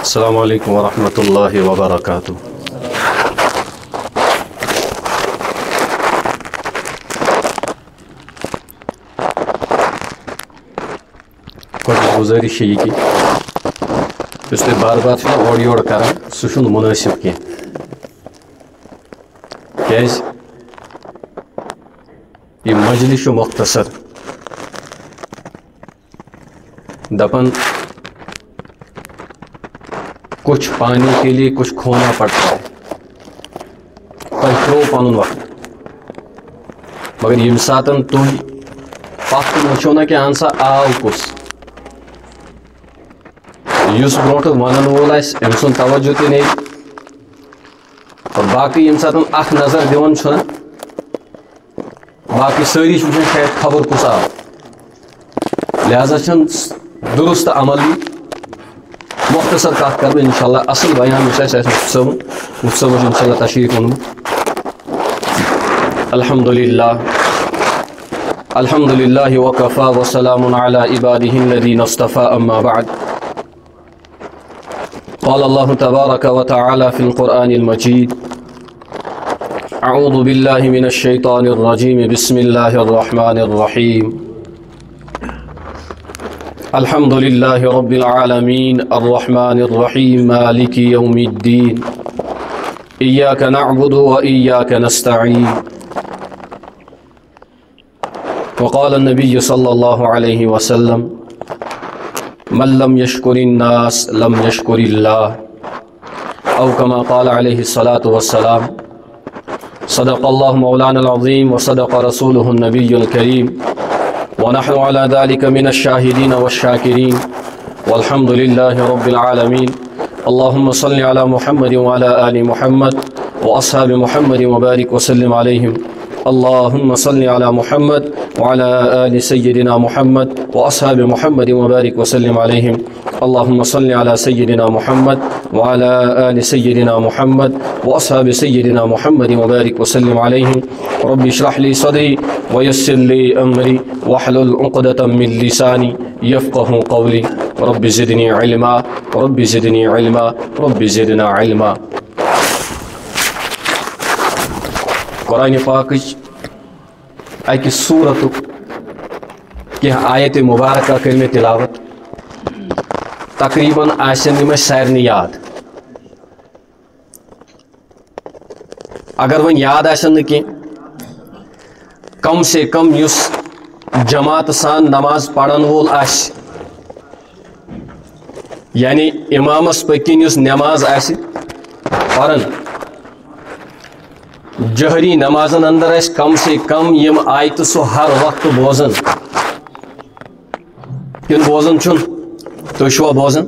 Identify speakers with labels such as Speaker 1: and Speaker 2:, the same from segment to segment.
Speaker 1: السلام علیکم ورحمۃ اللہ وبرکاتہ. گزارش یہ کہ اس تھی بار بار اور یور کران سہ مناسب کی یہ مجلس مختصر دپن کچھ پانے کے لیے کچھ کھونا پڑتا ہے تھی پن وقت مگر یم ساتن تھی پتھ وچھو نا کہ اہن سا آو کس اس برونٹ ونن وول ام سن توجہ تہ نہیں اور باقی یم ساتن اخ نظر دون چھنا باقی ساری وچھن شاید خبر کس آو لہذا چھن درست عمل مختصر کت کر انشاءاللہ اصل بیان مفتی صاحب انشاءاللہ تشریف الحمد للہ وکفا وسلام علی عباده الذین اصطفى اما بعد قال اللہ تبارک وتعالی فی القرآن المجید اعوذ باللہ من الشیطان الرجیم بسم اللہ الرحمن الرحیم الحمد للہ رب العالمین الرحمن الرحیم مالک یوم الدین ایاک نعبد و ایاک نستعین وقال النبی صلی اللہ علیہ وسلم من لم يشکر الناس لم يشکر اللہ او کما قال علیہ الصلاة والسلام صدق اللہ مولانا العظیم وصدق رسولہ النبی الکریم ونحن على ذلك من الشاهدين والشاكرين والحمد لله رب العالمين اللهم صل على محمد وعلى آل محمد وأصحاب محمد وبارك وسلم عليهم اللهم صل على محمد وعلى آل سيدنا محمد وأصحاب محمد وبارك وسلم عليهم اللهم صل على سيدنا محمد وعلى آل سيدنا محمد وأصحاب سيدنا محمد وبارك وسلم عليهم رب اشرح لي صدري ويسر لي أمري واحلل عقدة من لساني يفقه قولي رب زدني علما رب زدني علما رب زدنا علما. قرآن پاک اکہ سورت کی آیت مبارکہ کر میں تلاوت تقریباً آسن میں سارنی یاد اگر ون یاد آسن کی کم سے کم یس جماعت سان نماز پڑھن وول آس یعنی امامس پکن یس نماز آس پڑھن جہری نمازن اندر اس کم سے کم یم آیت سو ہر وقت بوزن کن بوزن چھن تشوا بوزن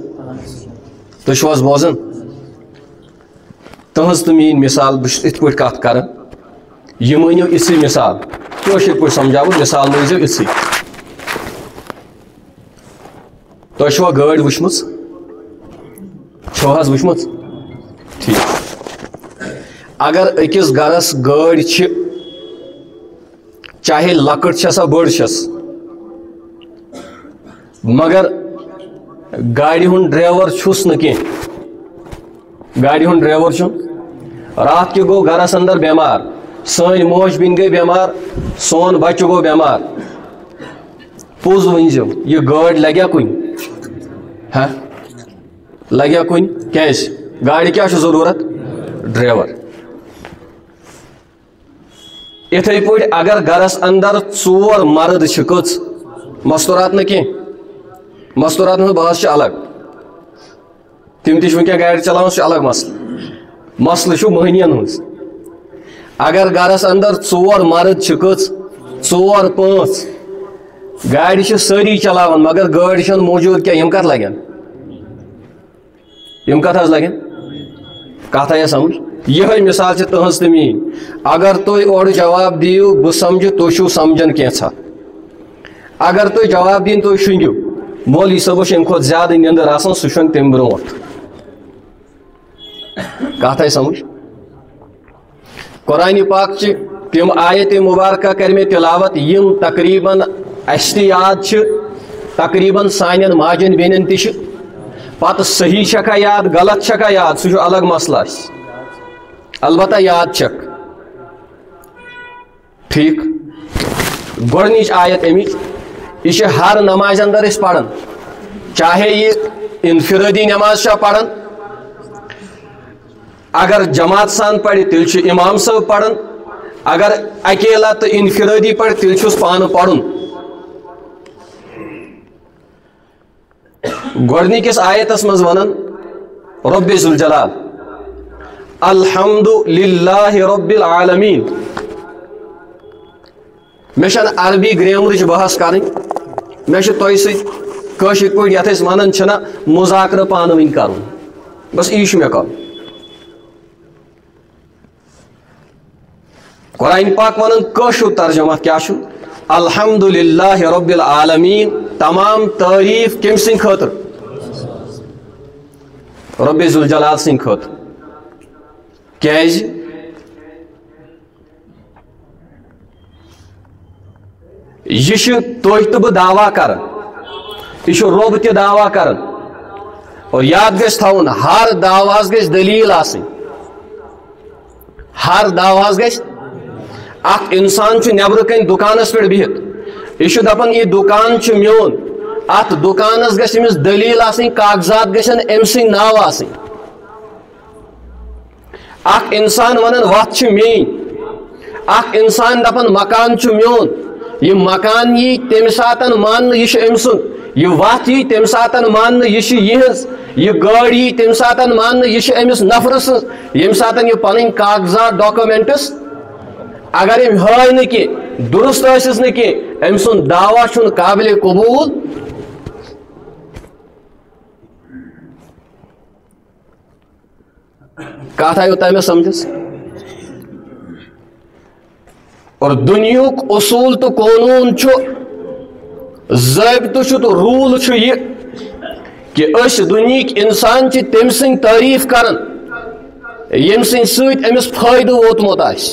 Speaker 1: تشواز بوزن تہذ تو مین مثال بس ات پہ کت کر یہ مانو اسی مثال کوشر پہ سمجھاو مثال مانزو اسی تشوا گاڑ وچمت چھو حظ وچمت ٹھیک اگر اکس گرس گاڑ چاہے لکٹ چھسا بڑ چھس مگر گاڑی ہن ڈرائیور چھس نہ کی گاڑی ہن ڈرائیور چھن رات کے گو گرس اندر بیمار سن موج بین گئی بیمار سون بچہ گو بیمار پوز ونزو یہ گاڑ لگیا کن ہاں لگیا کن کیس گاڑی کیا ضرورت ڈرائیور اتھے پہ اگر گرس اندر ژور مرد کچ مستورات نا کی مستورات بحث الگ تم تہ ونکن گاڑی چلانا الگ مسئلہ مہنین ہز اگر گرس اندر ژور مرد کچ ژور پانچ گاڑی ساری چلاوان مگر گاڑی چھن موجود کیا کت لگن کت حظ لگن کت آیا سمجھ یہ مثال تہذ تو مین اگر تھی اور جواب دیو بہ سمجھ تھی سمجھان کیسا اگر تھی جواب دین تھی شنگو مولوی صبس ام کھت زیادہ نندر آسان سہ شنگ تم برونٹ کت آئی سمجھ قرآن پاک تم آیت مبارکہ کر میں تلاوت یم تقریباً اس یاد تقریباً سانین ماجن بینن تش پتہ صحیح چھکا یاد غلط چھکا یاد سہ الگ مسئلہ البتہ یاد چھک ٹھیک گۄڈنِچ آیت امچ یہ ہر نماز اندر اس پڑھن چاہے یہ انفرادی نماز پڑھن اگر جماعت سان پڑھ تیل امام صاحب پڑھن اگر اکیلا تو انفرادی پڑھ تیل چھس پان پڑھن گۄڈنِکِس آیتس مز ونن رب ذوالجلال الحمد للہ رب العالمین میں عربی گریمرچ بحث کریں میں تہ سشر پہ یت ونان چھنا مذاکرہ پان ون کرن بس یہ مے کر قرآن پاک ونان کشر ترجمہ کیا الحمد للہ رب العالمین تمام تعریف کم سن خاطر رب ذوالجلال سن خاطر کیاز یہ تہ بہ دعویٰ کران یہ رب تہ دعویٰ کران اور یاد گژھِ تھاون ہر دعواس گژھِ دلیل آسن ہر دعواس گژھِ اخ انسان نبر کن دکانس پہ بہت یہ دپان یہ دکان میون ات دکانس گژھِ أمِس دلیل آسن کاغذات گژھن أمۍ سٕنٛدۍ ناو آسن اخ انسان ونان وت میٲنۍ اخ انسان دپان مکان میون یہ مکان یی تمہ ساتن مان یہ أمۍ سُنٛد یہ وت یی تمہ ساتن مان یہ یہنز یہ گاڑی یی تمہ ساتن مان یہ أمس نفر سٕنٛز ییٚمہِ ساتن یہ پنٕنۍ کاغذات ڈاکومنٹس اگر ام ہائے نا کی درست ٲسِس نہٕ کینٛہہ أمۍ سُنٛد دعوا چھُنہٕ قابل قبول کتھ آیو تۄہہِ مےٚ سمجھس اور دنیاک اصول تو قانون ضابطہ تو رول یہ کہ اس دنیک انسان تم سن تعریف کران یم سن ست امس فائدہ ووتمت آس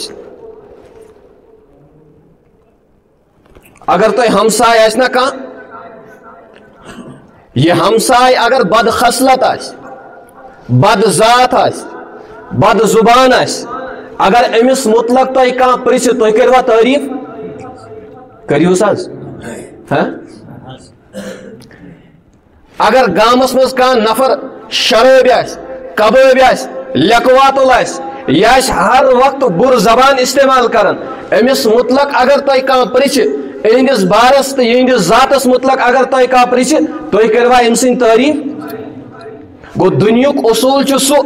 Speaker 1: اگر تہ ہمسائے آس نا کان یہ ہمسائے اگر بد خصلت آس بد ذات آس بد زبان آس اگر امس مطلق تہ کان پرژھِ تُہۍ کٔروا تعریف کٔرۍہوٗس حظ اگر گامس مز کان نفر شرٲبۍ آسہِ کبٲبۍ آسہِ لیکہٕ واتُل آسہِ یہِ آسہِ ہر وقت بُرٕ زبان استعمال کران امس مطلق اگر تۄہہِ کانٛہہ پرژھِ یہندس بارس تو یہندس ذاتس مطلق اگر تۄہہِ کانٛہہ پرژھِ تُہۍ کٔروا أمۍ سٕنٛدۍ تعریف گوٚو دُنیُک اصوٗل چھُ سُہ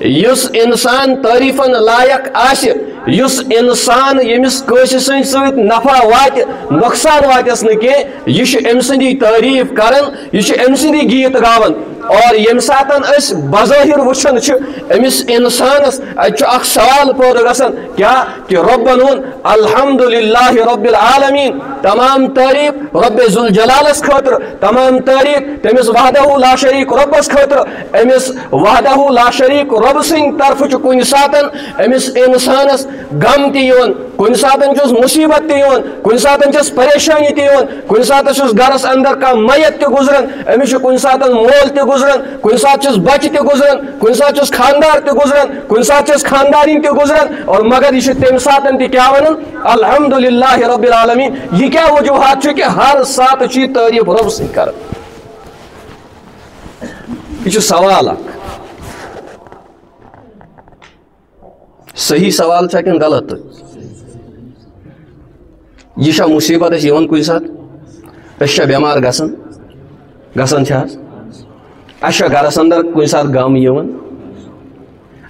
Speaker 1: یُس انسان تعریفن لائق آسہِ یُس انسان ییٚمِس کٲنٛسہِ سٕنٛدۍ سۭتۍ نفع واتہِ نۄقصان واتٮ۪س نہٕ کینٛہہ یہِ چھُ أمۍ سٕنٛدی تعریف کران یہِ چھُ أمۍ سٕنٛدی گیٖت گاوان اور ییٚمہِ ساتن أسۍ بظٲہِر وٕچھان چھِ أمِس انسانس اتہِ چھُ اکھ سوال پٲدٕ گژھان کیٛاہ کہ رۄبن ووٚن الحمد للہ رب العالمین تمام تعریف رب ذوالجلالس خٲطرٕ تمام تعریف تٔمِس وحدہ لا شریٖک رۄبس خٲطرٕ أمِس وحدہ لا شریٖک رۄبہٕ سٕنٛدِ طرفہٕ چھُ کُنہِ ساتن أمِس انسانس غم تہِ یِوان کُنہِ ساتن چھُس مُصیبت تہِ یِوان کُنہِ ساتن چھس پریشٲنی تہِ یِوان کُنہِ ساتن چھُس گرس اندر کانٛہہ میت تہِ گُزران أمِس چھُ کُنہِ ساتن مول تہِ گُزران کُنہِ ساتہٕ چھُس بچہِ تہِ گُزران کُنہِ ساتہٕ چھُس خاندار تہِ گُزران کُنہِ ساتہٕ چھس خاندارِنۍ تہِ گُزران اور مگر یہ چھُ تمہِ ساتن تہِ کیٛاہ ونان الحمد للہ رب العالمین یہ کیٛاہ وجوہات چھُ کہ ہر ساتہٕ چھُ یہِ تعریف رۄب سٕنٛدۍ کران یہ چھُ سوال اکھ صحیح سوال چھا کِنہٕ غلط یہ چھا مصیبت اَسہِ یِوان کُنہِ ساتہٕ أسۍ چھا بٮ۪مار گژھان چھا حظ اَسہِ چھا گرس اندر کُنہِ ساتہٕ غم یِوان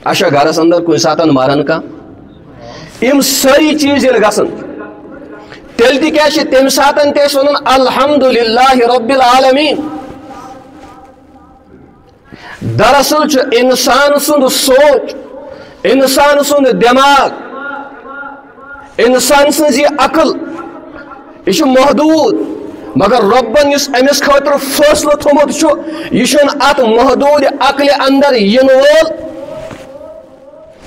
Speaker 1: اَسہِ چھا گرس اندر کُنہِ ساتہٕ مران کانٛہہ یِم سٲری چیٖز ییٚلہِ گژھان تیٚلہِ تہِ کیٛاہ چھِ تمہِ ساتہٕ تہِ اَسہِ وَنُن الحمد للہ رب العالمین دراصل چھُ انسان سُنٛد سونٛچ انسان سُنٛد دٮ۪ماغ انسان سٕنٛز یہِ عقل یہ چھُ محدوٗد مگر رۄبن یُس أمِس خٲطرٕ فٲصلہٕ تھوٚمُت چھُ یہِ چھُنہٕ اتھ محدوٗد عقلہِ اندر یِنہٕ وول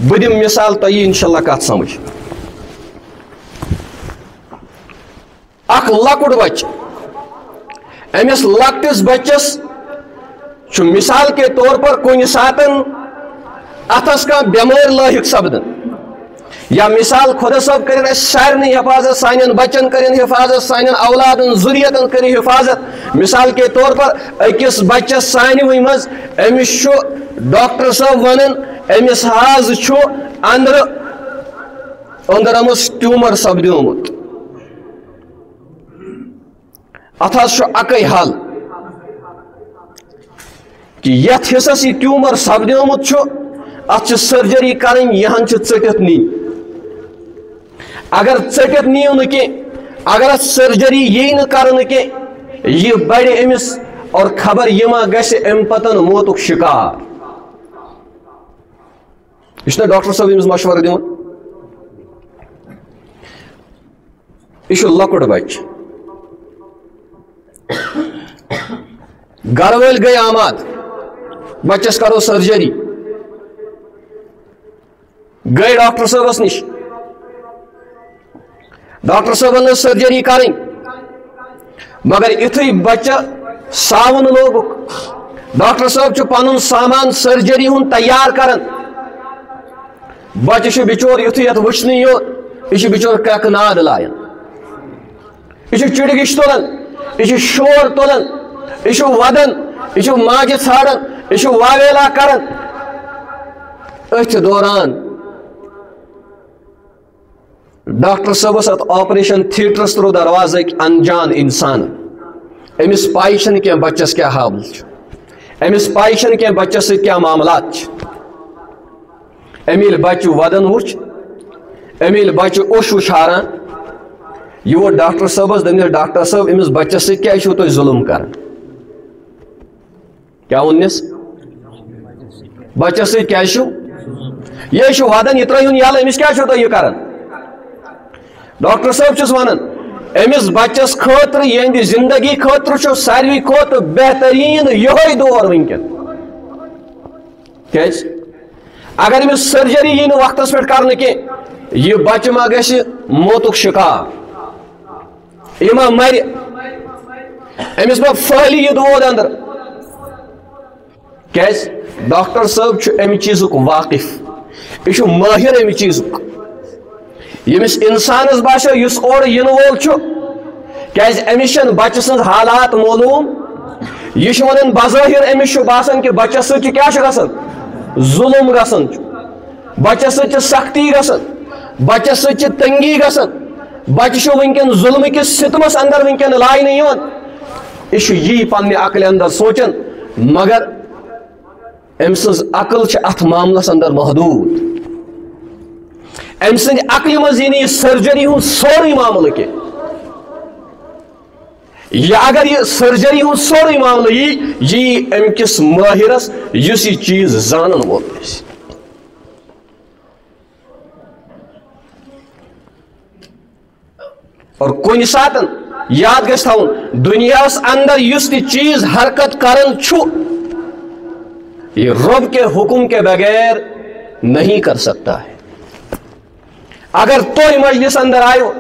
Speaker 1: بہٕ دِمہٕ مثال تۄہہِ یی انشاء اللہ کتھ سمجھ اخ لکٹ بچہ امس لکٹس بچس مثال کے طور پر کن ساتن اتس کا بیمار لاحق سپدن یا مثال خدا صاحب کرن سارنی حفاظت سانن بچن کرن حفاظت سانن اولادن ذریتن کرن حفاظت مثال کے طور پر اکس بچس سانوی مز امس ڈاکٹر صاحب ونن امس حاض اندرمس ٹیومر سپدیومت ات اکی حل کہ یت حصس یہ ٹیومر سپدیومت ات سرجری کریں یہاں ٹھٹت نی اگر ٹھٹت نیو نا کی اگر ات سرجری یہ نا کرنے کی یہ بڑے امس اور خبر یہ ما گژھِ ام پتن موتک شکار یہ ڈاکٹر صاحب امس مشورہ دِوان یہ لکٹ بچہ گھر ول گئی آماد بچس کرو سرجری گئی ڈاکٹر صاحبس نش ڈاکٹر صاحب سرجری کریں مگر یتھے بچہ ساون لوگ ڈاکٹر صاحب پن سامان سرجری ہند تیار کران بچہ بچور یتھے یت وچھنے یوت یہ بچور کرک ناد لائن یہ چڑگش تلان یہ شور تلان یہ ودان یہ ماجہ ژھانڈان یہ واویلا کران اتھ دوران ڈاکٹر صاحبس ات آپریشن تھیٹرس ترو دروازہ انجان انسان امس پائی چھن کی بچس کیا حال امس پائی چھن کی بچس ست کیا معاملات امیل بچہ ودن وچ امیل بچہ اوش وچھاران یہ وہ ڈاکٹر صاحبس دپنس ڈاکٹر صاحب امس بچس ست کیا چھو تُہۍ ظلم کران کیا ونس بچس ست کیا چھو یہ ودن یہ ترٛٲیہوٗن یلہٕ امس کیا چھو تُہۍ یہ کران ڈاکٹر صاحب چھس ونان امس بچس خاطر یہندِ زندگی خاطر چھو ساروی کھۄتہٕ بہترین یہوے دور ونکن کیاز اگر امس سرجری یی نہٕ وقتس پٮ۪ٹھ کرنہٕ کینٛہہ یہ بچہ ما گژھِ موتُک شکار یہ ما مر امس ما پھہلہِ یہ دود اندر کیاز ڈاکٹر صاحب چھُ امہِ چیزُک واقف یہ چھُ ماہر امہِ چیزُک یمس انسانس باسو اس اور ین وول چھُ کیاز امس چھنہٕ بچہ سٕنٛز حالات معلوم یہ چھُ ونان بظاہر امس چھُ باسان کہ بچس سۭتۍ کیا چھُ گژھان ظلم گژھان بچس سۭتۍ چھِ سختی گژھان بچس سۭتۍ چھِ تنگی گژھان بچہ چھُ ونکٮ۪ن ظلمہٕ کِس ستمس اندر ونکٮ۪ن لاینہٕ یِوان یہ چھُ یی پننہِ عقلہِ اندر سونچان مگر أمۍ سٕنٛز عقل چھِ اتھ معاملس اندر محدود أمۍ سٕنٛدِ عقلہِ منٛز یی نہٕ یہِ سرجری ہُنٛد سورُے معاملہٕ کینٛہہ یا اگر یہ سرجری ہُنٛد سورُے معاملہٕ یی أمۍ کِس مٲہِرس یُس یہِ چیٖز زانن وول آسہِ اور کُنہِ ساتن یاد گژھِ تھاوُن دُنیاہس اندر یُس تہِ چیٖز حرکت کران چھُ یہ رب کے حکم کے بغیر نہیں کر سکتا ہے اگر تُہۍ مجلس اندر آیو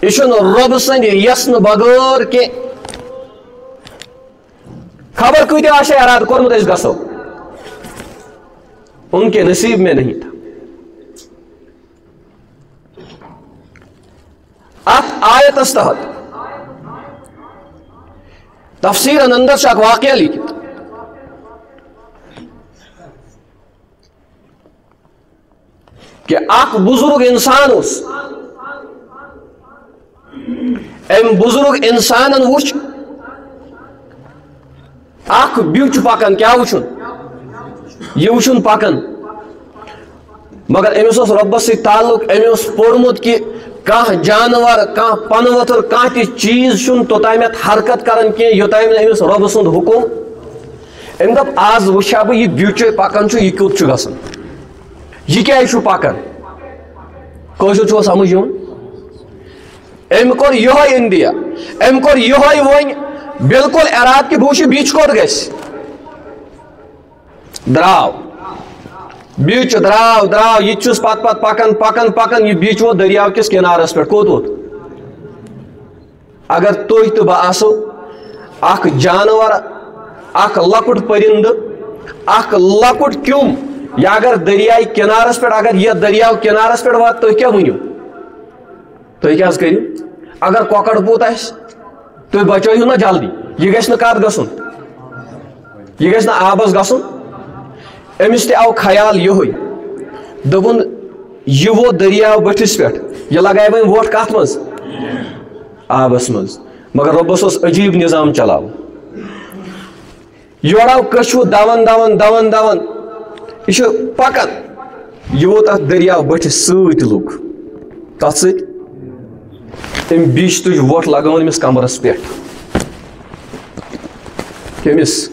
Speaker 1: یہ چھُنہٕ رب سٕنٛدِ یژھنہٕ بغٲر کہ خبر کۭتیاہ آسہِ ارادٕ کوٚرمُت أسۍ گژھو ان کے نصیب میں نہیں تھا اتھ آیتس تحت تفسیرن اندر چھُ اکھ واقعہ لیکھِتھ کہ اکھ بزرگ انسان اس ام بزرگ انسانن وچھ اکھ بیوچ پکان کیا وچھن یہ وچھن پکان مگر امس اوس ربس سۭتۍ تعلق امس پوٚرمُت کہ کانٛہہ جانور کانٛہہ پنہٕ ؤتھر کانٛہہ تہِ چیٖز چھُنہٕ توٚتامتھ حرکت کران کینٛہہ یوٚتام نہٕ أمِس رۄبہٕ سُنٛد حُکم أمۍ دوٚپ آز وٕچھِ ہا بہٕ یہِ بیوچے پکان چھُ یہِ کیُتھ چھُ گژھان یہ کیا چھُ پکان کٲشُر چھُوا سمجھ یِوان أمۍ کوٚر یِہوے اِنڈیا أمۍ کوٚر یِہوے وۄنۍ بالکل اراد کہ بہٕ وٕچھِ بیٖچ کوٚت گژھِ درٛاو بیٖچ درٛاو یہِ چھُس پتہٕ پکان پکان پکان یہِ بیٖچ ووت دٔریاو کِس کِنارس پٮ۪ٹھ کوٚت ووت اگر تُہۍ تہٕ بہٕ آسو اکھ جانور اکھ لۄکُٹ پٔرِندٕ اکھ لۄکُٹ کیوٚم یا اگر دریاے کِنارس پٮ۪ٹھ اگر یتھ دریاو کِنارس پٮ۪ٹھ وات تُہۍ کیٛاہ ؤنِو تُہۍ کیٛاہ حظ کٔرِو اگر کۄکر پوٗت آسہِ تُہۍ بچٲیِو نا جلدی یہِ گژھِ نہٕ کتھ گژھُن یہِ گژھِ نہٕ آبس گژھُن أمِس تہِ آو خیال یِہوے دوٚپُن یہِ ووت دریاو بٔٹھِس پٮ۪ٹھ یہِ لگایہِ وۄنۍ وۄٹھ کتھ منٛز آبس منٛز مگر رۄبس اوس عجیٖب نظام چلاوُن یورٕ آو کٔچھوٕ دوان دوان دوان دوان یہ پکان یہ ووت اتھ دریاو بٔٹھِس سۭتۍ لوٚگ تتھ سۭتۍ أمۍ بیچ تُج وۄٹھ لگاوان أمِس کمرس پٮ۪ٹھ کٔمِس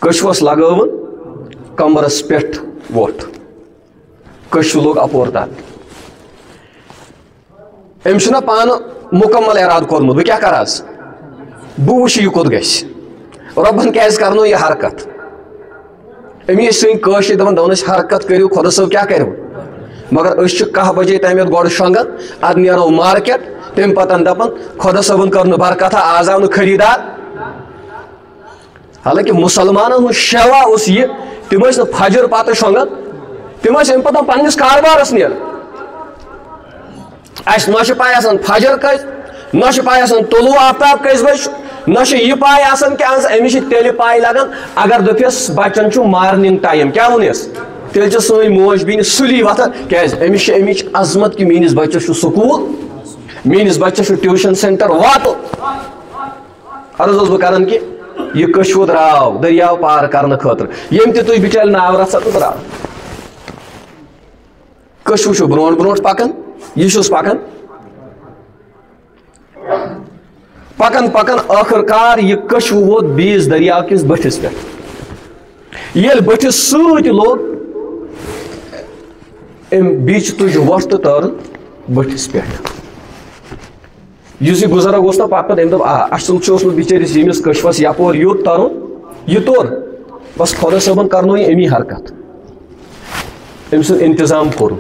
Speaker 1: کٔچھوس لگٲوٕن کمرس پٮ۪ٹھ وۄٹھ کٔچھوٕ لوٚگ اپور تل أمۍ چھُنہ پانہٕ مُکمل ارادٕ کوٚرمُت بہٕ کیٛاہ کرٕ آز بہٕ وٕچھِ یہِ کوٚت گژھِ رۄبن کیٛازِ کرنو یہِ حرکت أمی ٲسۍ سٲنۍ کٲشِر دپان ٲسۍ حرکت کٔرِو خۄدا صٲب کیٛاہ کرِ مگر أسۍ چھِ 10 بجے تامَتھ گۄڈٕ شۄنٛگان ادٕ نیرو مارکیٹ تمہِ پتہٕ دپان خۄدا صٲبن کٔر نہٕ برکتھا آز آو نہٕ خریٖدار حالانکہِ مُسلمانن ہُنٛد شیوا اوس یہِ تِم ٲسۍ نہٕ فجر پتہٕ شۄنٛگان تِم ٲسۍ امہِ پتہٕ پننِس کاربارس نیران اسہِ نہ چھِ پاے آسان فجر کٔژِ نہ چھِ پاے آسان طلوع آفتاب کٔژِ بجہِ چھُ نہ چھِ یہِ پاے آسان کہِ أمِس چھِ تیٚلہِ پاے لگان اگر دٔپٮ۪س بچن چھُ مارنِنٛگ ٹایم کیٛاہ ووٚنٮ۪س تیٚلہِ چھِ سٲنۍ موج بیٚنہِ سُلی وتھان کیٛازِ أمِس چھِ امِچ عظمت کہِ میٲنِس بچس چھُ سکوٗل میٲنِس بچس چھُ ٹیوٗشن سینٹر واتُن عرض اوسُس بہٕ کران کہِ یہِ کٔچھوٕ درٛاو دٔریاو پار کرنہٕ خٲطرٕ ییٚمۍ تہِ تُہۍ بِچٲرۍ ناو رژھا تہٕ درٛاو کٔچھوٕ چھُ برونٛٹھ برونٛٹھ پکان یہِ چھُس پکان پکان پکان ٲخٕر کار یہِ کٔچھوٕ ووت بیٚیِس دریاو کِس بٔٹھِس پٮ۪ٹھ ییٚلہِ بٔٹھِس سۭتۍ لوٚگ أمۍ بیچ تُج وۄٹھ تہٕ تٲرٕن بٔٹھِس پٮ۪ٹھ یُس یہِ بُزرگ اوس نا پتہٕ أمۍ دوٚپ اصل چھُ اوسمُت بِچٲرِس ییٚمِس کٔچھوس یپور یوٚت ترُن یہِ توٚر بس خۄدا صٲبن کرنو یہِ امی حرکت أمۍ سُنٛد انتظام کوٚرُن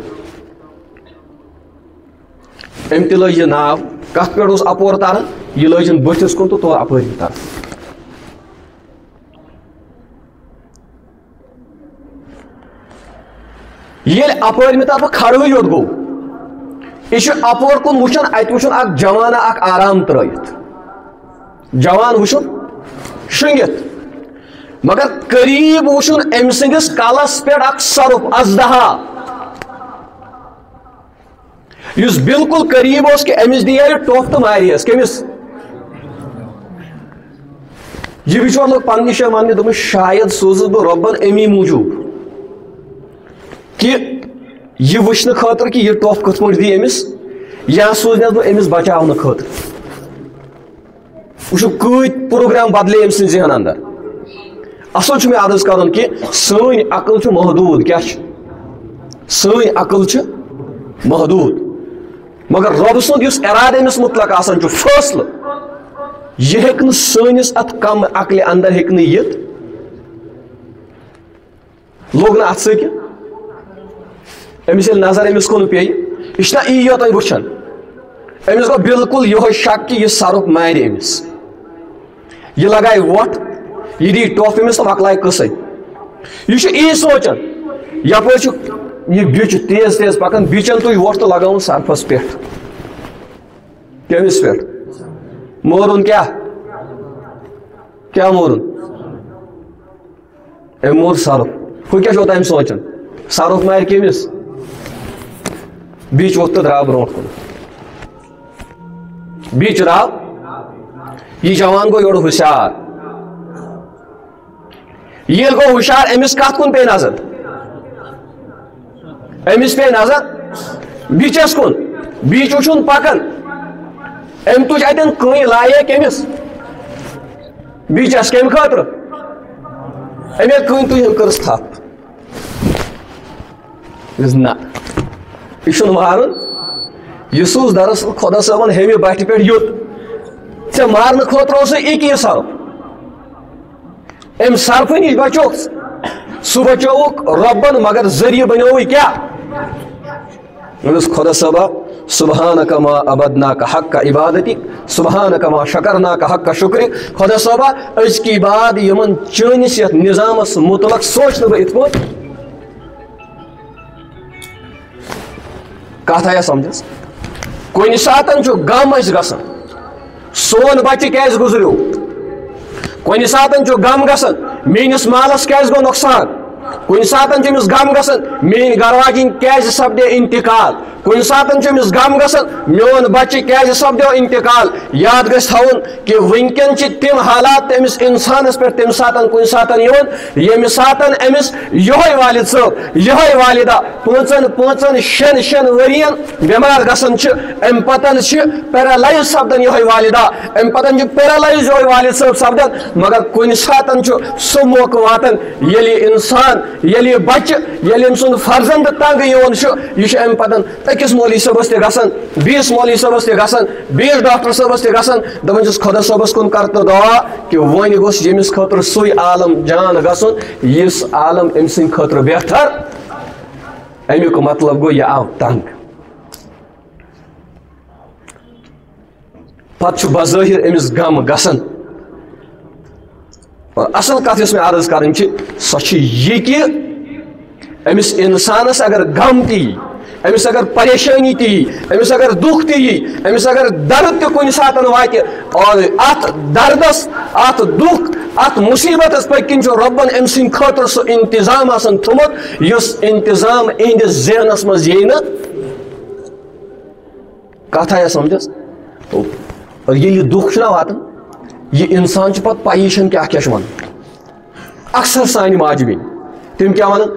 Speaker 1: أمۍ تہِ لٲج یہِ ناو کتھ پٮ۪ٹھ اوس اپور تران یہِ لٲجِن بٔٹھِس کُن تہٕ تورٕ اپٲری تران ییٚلہِ اپٲرۍ مےٚ تتھ کھڑہٕے یوت گوٚو یہِ چھُ اپور کُن وٕچھان اتہِ وٕچھُن اکھ جوانا اکھ آرام ترٲیِتھ جوان وٕچھُن شٔنگِتھ مگر قریٖب وٕچھُن أمۍ سٕنٛدِس کلس پٮ۪ٹھ اکھ سرُپھ اژدہا یُس بالکل قریٖب اوس کہِ أمِس دِیا یہِ ٹۄپھ تہٕ مارِہس کٔمِس یہِ بِچور لوٚگ پننہِ جایہِ وننہِ دوٚپُن شاید سوٗزُس بہٕ رۄبن امی موٗجوٗب کہِ یہِ وٕچھنہٕ خٲطرٕ کہِ یہِ ٹۄپھ کِتھ پٲٹھۍ دی أمِس یا سوٗزنس بہٕ أمِس بچاونہٕ خٲطرٕ وٕچھِو کۭتۍ پروگرام بدلے أمۍ سٕنٛدِ ذہن انٛدر اصل چھُ مےٚ عرض کرُن کہِ سٲنۍ عقل چھُ محدوٗد کیٛاہ چھُ سٲنۍ عقل چھِ محدوٗد مگر رۄب سُنٛد یُس ارادٕ أمِس مُتلق آسان چھُ فٲصلہٕ یہِ ہیٚکہِ نہٕ سٲنِس اتھ کم عقلہِ انٛدر ہیٚکہِ نہٕ یِتھ لوٚگ نہٕ اتھ سۭتۍ أمِس ییٚلہِ نظر أمِس کُن پیٚیہِ یہِ چھُنہ یی یوتن وٕچھان أمِس گوٚو بالکل یِہوے شک کہِ یہِ سرُپھ مارِ أمِس یہِ لگایہِ وۄٹھ یہِ دی ٹۄپھ أمِس تہٕ مۄکلایہِ قٕصے یہِ چھُ یی سونٛچان یپٲرۍ چھُ یہِ بِچ تیز تیز پکان بِچن تُج وۄٹھ تہٕ لگاوُن سرفس پٮ۪ٹھ کٔمِس پٮ۪ٹھ مورُن کیٛاہ مورُن أمۍ مور سرُپھ ہُہ کیٛاہ چھُ اوٚتام سونٛچان سرُپھ مارِ کٔمِس بیچ ووٚتھ تہٕ درٛاو برونٛٹھ کُن بیچ درٛاو یہِ جوان گوٚو یورٕ ہوشیار ییٚلہِ گوٚو ہوشیار أمِس کتھ کُن پیٚیہِ نظر أمِس پیٚیہِ نظر بیچس کُن بیچ وٕچھُن پکان أمۍ تُج اتٮ۪ن کٕنۍ لایے کٔمِس بیچس کمہِ خٲطرٕ أمۍ ییٚلہِ کٕنۍ تُج أمۍ کٔرٕس تھپھ نہ یہِ چھُنہٕ مارُن یہِ سوٗز دراصل خۄدا صٲبن ہیٚمہِ بٹھِ پٮ۪ٹھ یوٚت ژےٚ مارنہٕ خٲطرٕ اوسُے اکی یہِ سرُپھ أمۍ سرپھٕ نِش بچوکھ سُہ بچووُکھ رۄبن مگر ذٔریعہٕ بنیووُے کیٛاہ خدا صبا سبحانک ما عبدناک حق عبادتی سبحانک ما شکرناک حق شکر خدا صبا اس کی بعد یمن چٲنِس یتھ نظامس مطلق سوچ بہٕ یِتھ پٲٹھۍ کتھ آیا سمجھس کُنہِ ساتہٕ چھُ غم اَسہِ گژھان سون بچہِ کیازِ گُزریو کُنہِ ساتہٕ چھُ غم گژھان میٲنِس مالس کیازِ گوٚو نۄقصان کُنہِ ساتہٕ چھُ أمِس غم گژھان میٲنۍ گرواجِنۍ کیازِ سپدے انتقال کُنہِ ساتہٕ چھُ أمِس غم گژھان میون بچہِ کیازِ سپدیو انتقال یاد گژھِ تھاوُن کہِ وٕنکٮ۪ن چھِ تِم حالات تہِ أمِس اِنسانس پٮ۪ٹھ تَمہِ ساتہٕ کُنہِ ساتہٕ یِوان ییٚمہِ ساتہٕ أمِس یِہوے والد صٲب یِہوے والدہ پانٛژن شٮ۪ن ؤرین بٮ۪مار گژھان چھِ اَمہِ پتہٕ چھِ پیرالایز سپدان یِہوے والدہ اَمہِ پتہٕ چھِ پیرالایز یِہوے والد صٲب سپدان مگر کُنہِ ساتہٕ چھُ سُہ موقعہٕ واتان ییٚلہِ اِنسان ییٚلہِ یہِ بچہِ ییٚلہِ أمۍ سُنٛد فرزند تنگ یِوان چھُ یہِ چھُ اَمہِ پتہٕ أکِس مولوی صٲبس تہِ گژھان بیٚیِس مولوی صٲبس تہِ گژھان بیٚیِس ڈاکٹر صٲبس تہِ گژھان دپان چھُس خۄدا صٲبس کُن کر تہٕ دعا کہِ وۄنۍ گوٚژھ ییٚمِس خٲطرٕ سُے عالم جان گژھُن یُس عالم أمۍ سٕنٛدِ خٲطرٕ بہتر امیُک مطلب گوٚو یہِ آو تنگ پتہٕ چھُ بظٲہر أمِس غم گژھان اور اصل کتھ یۄس مےٚ عرض کرٕنۍ چھِ سۄ چھِ یہِ کہِ أمِس اِنسانس اگر غم تہِ یی أمِس اگر پریشٲنی تہِ یی أمِس اگر دُکھ تہِ یی أمِس اگر درد تہِ کُنہِ ساتہٕ واتہِ اور اتھ دردس اتھ دُکھ اتھ مُصیبتس پٔتۍ کِنۍ چھُ رۄبن أمۍ سٕنٛدِ خٲطرٕ سُہ انتظام آسان تھوٚمُت یُس انتظام إہنٛدِس ذہنس منٛز یی نہٕ کتھ آیا سمجھس اور ییٚلہِ یہِ دُکھ چھُنہ واتان یہِ انسان چھُ پتہٕ پیی چھنہٕ کیٛاہ چھُ ونان اکثر سانہِ ماجہِ بیٚنہِ تِم کیٛاہ ونان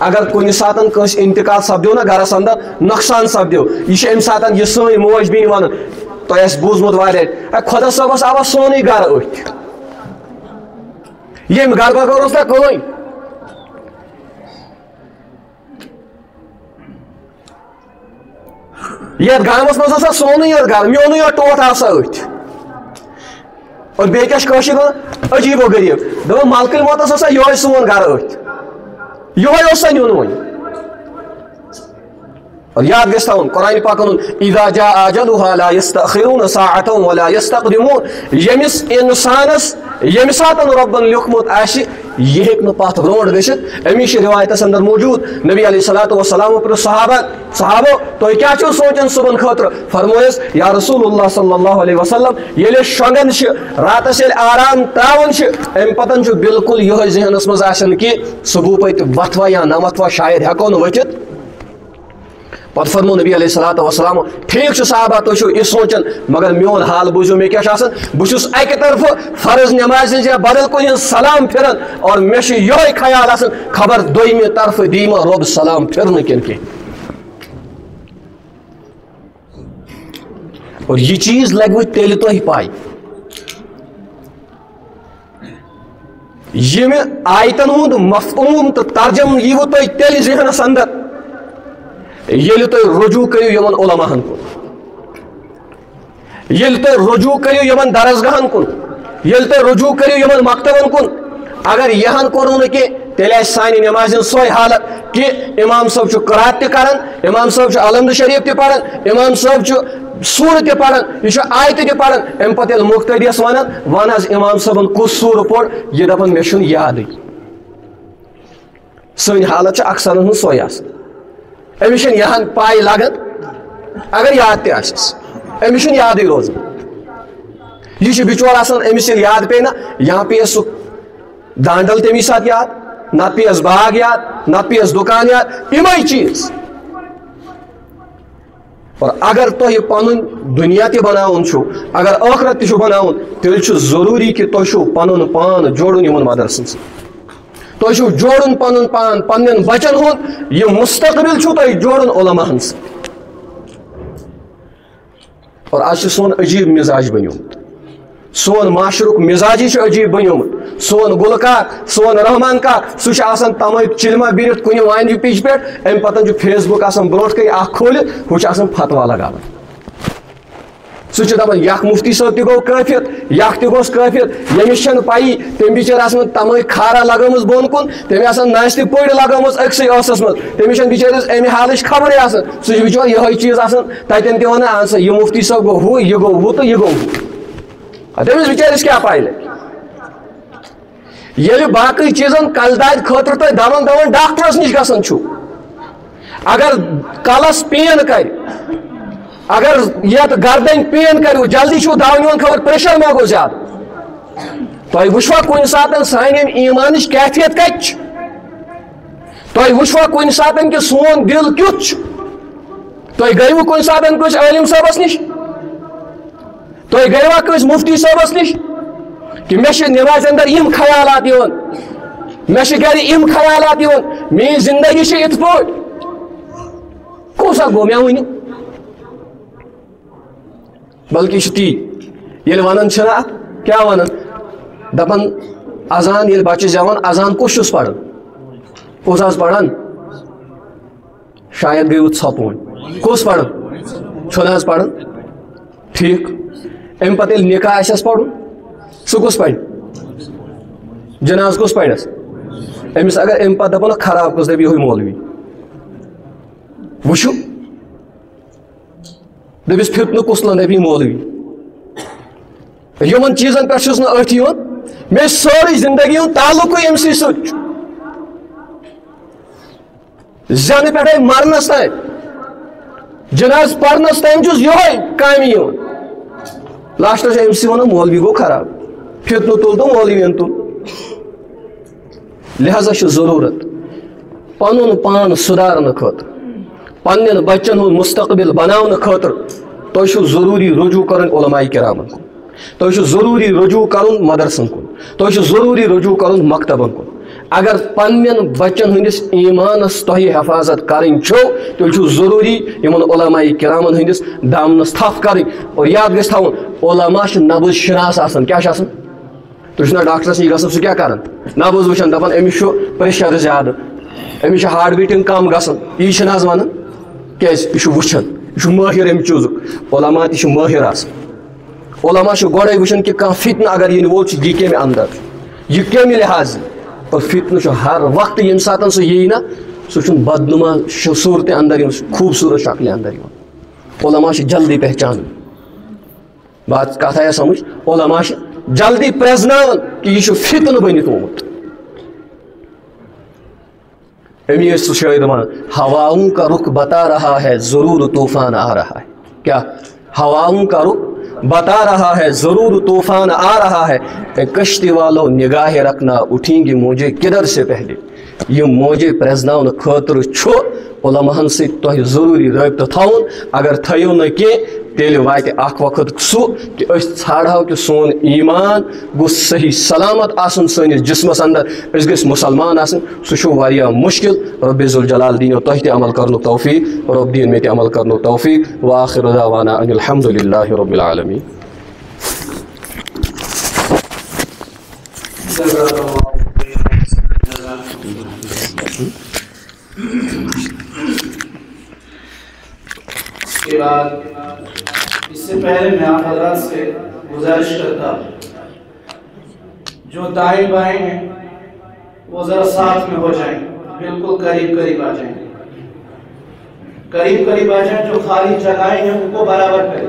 Speaker 1: اگر کُنہِ ساتہٕ کٲنٛسہِ انتقال سپدیو نہ گرس اندر نۄقصان سپدیو یہِ چھِ امہِ ساتہٕ یہِ سٲنۍ موج بیٚنہِ ونان تۄہہِ آسہِ بوٗزمُت واریاہ ہے خۄدا صٲبس آوا سونُے گرٕ أتھۍ ییٚمہِ گرٕ بغٲر اوس نہ کٕہٕنۍ یتھ گامس منٛز اوس سونُے یوت گرٕ میونُے یوت ٹوٹھ آسا أتھۍ اور بیٚیہِ کیٛاہ چھِ کٲشِر ونان عجیٖب و غریٖب دپان ملکہٕ موتس اوسا یِہوے سون گرٕ أتھۍ یِہوے اوس سا نیُن وۄنۍ اور یاد گژھِ تھاوُن قرآنِ پاک ونُن اذا جاء اجلها لا يستأخرون ساعة ولا يستقدمون ییٚمِس انسانس ییٚمہِ ساتہٕ رۄبن لیوٗکھمُت آسہِ یہِ ہیٚکہِ نہٕ پتھ برونٛٹھ گٔژھِتھ امی چھِ رِوایتس اندر موٗجوٗد نبی علیہ الصلوٰتُ وسلامو پرٛژھ صحابو تُہۍ کیٛاہ چھِو سونٛچان صُبحن خٲطرٕ فرمویس یا رسول اللہ صلی اللہ علیہ وسلم ییٚلہِ أسۍ شۄنٛگان چھِ راتس ییٚلہِ آرام تراوان چھِ امہِ پتہٕ چھُ بالکُل یِہوے ذہنس منٛز آسان کہِ صبح پتہٕ وتھوا یا نہ وتھوا شاید ہٮ۪کو نہٕ ؤتھِتھ پتہٕ فرمو نبی علیہ الصلوٰتُ وسلام ٹھیٖک چھُ صحابہ تُہۍ چھِو یہِ سونٛچان مگر میون حال بوٗزِو مےٚ کیٛاہ چھُ آسان بہٕ چھُس اکہِ طرفہٕ فرض نٮ۪مازِ ہٕنٛز یا بدل کُنہِ ہٕنٛز سلام پھِران اور مےٚ چھُ یِہوے خیال آسان خبر دوٚیمہِ طرفہٕ دی ما رۄب سلام پھِرنہٕ کِنہٕ کینٛہہ اور یہِ چیٖز لگوٕ تیٚلہِ تۄہہِ پاے ییٚمہِ آیتن ہُنٛد مفہوٗم تہٕ ترجم ییٖوٕ تۄہہِ تیٚلہِ ذہنس اندر ییٚلہِ تُہۍ رجوٗع کٔرِو یِمن علماہن کُن ییٚلہِ تُہۍ رجوٗع کٔرِو یِمن درسگاہن کُن ییٚلہِ تُہۍ رجوٗع کٔرِو یِمن مکتبن کُن اگر یِہن کوٚرُو نہٕ کینٛہہ تیٚلہِ آسہِ سانہِ نٮ۪مازِ ہٕنٛز سۄے حالت کہِ اِمام صٲب چھُ قرات تہِ کران اِمام صٲب چھُ الحمدُ شریٖف تہِ پران اِمام صٲب چھُ سوٗرٕ تہِ پران یہِ چھُ آیتہٕ تہِ پران امہِ پتہٕ ییٚلہِ مُختٔدیَس ونان ون حظ اِمام صٲبن کُس سوٗرٕ پوٚر یہِ دپان مےٚ چھُنہٕ یادٕے سٲنۍ حالت چھِ اکثرن ہٕنٛز سۄے آسان أمِس چھنہٕ یہن پاے لگان اگر یاد تہِ آسٮ۪س أمِس چھُنہٕ یادٕے روزان یہِ چھُ بِچور آسان أمِس ییٚلہِ یاد پیٚیہِ نہ یا پیٚیس سُہ دانڈل تمہِ ساتہٕ یاد نتہٕ پیٚیس باغ یاد نتہٕ پیٚیس دُکان یاد یِمے چیٖز اور اگر تۄہہِ پنُن دُنیا تہِ بناوُن چھُو اگر ٲخرت تہِ چھُو بناوُن تیٚلہِ چھُ ضروٗری کہِ تۄہہِ چھُو پنُن پان جوڑُن یِمن مدرسن سۭتۍ تۄہہِ چھُو جوڑُن پنُن پان پننٮ۪ن بچن ہُنٛد یہِ مستقبل چھُو تۄہہِ جوڑُن علماہن سۭتۍ اور آز چھُ سون عجیٖب مِزاج بنیومُت سون معاشرُک مِزاجی چھُ عجیٖب بنیومُت سون گُلہٕ کاک سون رحمان کاک سُہ چھُ آسان تمٲم چِلما بِرِتھ کُنہِ وانہِ پیچہِ پٮ۪ٹھ امہِ پتہٕ چھُ فیس بُک آسان برونٛٹھ کَنۍ اکھ کھوٗلِتھ ہُہ چھُ آسان فتوا لگاوان سہ دپان یک مفتی صٲب تہِ گوٚو کٲفِر یک تہِ گوٚس کٲفِر ییٚمِس چھنہٕ پَیی تٔمۍ بِچٲرۍ آسان تمٲے کھارا لگٲمٕژ بۄن کُن تٔمۍ آسان نستہِ پٔڑ لگٲمٕژ أکسٕے ٲسس منٛز تٔمِس چھنہٕ بِچٲرِس اَمہِ حالٕچ خبرٕے آسان سُہ چھُ بِچور یِہوے چیٖز آسان تتٮ۪ن تہِ ونان اہن سا یہِ مفتی صٲب گوٚو ہُہ یہِ گوٚو ہُہ تہٕ یہِ گوٚو ہُہ تٔمِس بِچٲرِس کیٛاہ پاے لگہِ ییٚلہِ باقٕے چیٖزن کلہٕ دادِ خٲطرٕ تُہۍ دون ڈاکٹرس نِش گژھان چھُو اگر کلس پین کرِ اگر یتھ گردن پین کرو جلدی چھو دوا خبر پریشر ما گو زیادہ تھی وچھوا کن ساتن سان ایمانچ کیفیت کت تھی وچھوا کن ساتن کہ سون دل کیُتھ تھی گیو کن ساتن کس عالم صٲبس نش تھی گیوا کس مفتی صٲبس نش کہ مے نماز اندر یم خیالات مے گر یم خیالات میری زندگی ات پہ کس گو مے ون بلکہ تی یل ونان کیا ونان دپان اذان یل بچہ زیوان اذان کس پڑھان کس آس پڑھان شاید گئی ژھپون کس پڑھان چھن آز پڑھان ٹھیک ام پتہ یل نکاح آسس پڑھن سہ کس پڑھ جناز کس پڑھس امس اگر ام پتہ دپان خراب کس دپی یہ مولوی وچھو دپس فتنہ کس لن دپی مولوی یمن چیزن پہ ات مے ساری زندگی ہند تعلق ام ست زین پہ مرنس تین جناز پڑھنس تین یہ کامی لاسٹس امس ونان مولوی گو خراب فتنہ تل تو مولوین تل لہذا ضرورت پن پان سدھارنے خاطر پنن بچن ہند مستقبل بنانے خاطر تھی ضروری رجوع کرن علماء کرامن کن تھی ضروری رجوع کرن مدرسن کن تھی ضروری رجوع کرن مکتبن کن اگر پنن بچن ہندس ایمانس تھی حفاظت کریں تیل ضروری یمن علماء کرامن ہندس دامنس تھپ کریں اور یاد گھس تھاؤن علماء نبض شناس آسان کیا آسان تھی نا ڈاکٹرس نش گھن سہ کیا کران نبض وچان دپان امس پریشر زیادہ امس ہارٹ بیٹنگ کم گھان یہ آز ونان کیاز یہ وچان یہ ماہر امہ چیزک علماء تہ ماہر آسان علماء گوڑے وچان کہ کھانا فتنہ اگر ین وول یہ کمہ اندر یہ کمہ لحاظ اور فتنہ ہر وقت یم ساتن سہ یی نا سہ بدنما صورت اندر خوبصورت شکل اندر علماء جلدی پہچان بات کت آیا سمجھ علماء جلدی پریزنان کہ یہ فتنہ بنت آمت امی شاعر ون ہواؤں کا رخ بتا رہا ہے ضرور طوفان آ رہا ہے کیا ہواؤں کا رخ بتا رہا ہے ضرور طوفان آ رہا ہے کشتی والوں نگاہ رکھنا اٹھیں گی موجے کدھر سے پہلے یہ موجے پریزناؤن خاطر چھو علماء سی ضروری رابطہ تھاؤن اگر تھیو نہ کی تیل وات اخ وقت سہ کہ ژھانڈو کہ سون ایمان گوس صحیح سلامت آسن سنس جسمس اندر گھس مسلمان آسن سہ واریاہ مشکل رب ذوالجلال دین تہ تہ عمل کرن توفیق رب دین مے تہ عمل کرن توفیق وآخر دعوانا ان الحمد للہ رب العالمین.
Speaker 2: اس کے بعد اس سے پہلے میں آپ حضرات سے گزارش کرتا جو دائیں بائیں ہیں وہ ذرا ساتھ میں ہو جائیں بالکل قریب قریب آ جائیں قریب قریب آ جائیں جو خالی جگہیں ہیں ان کو برابر کریں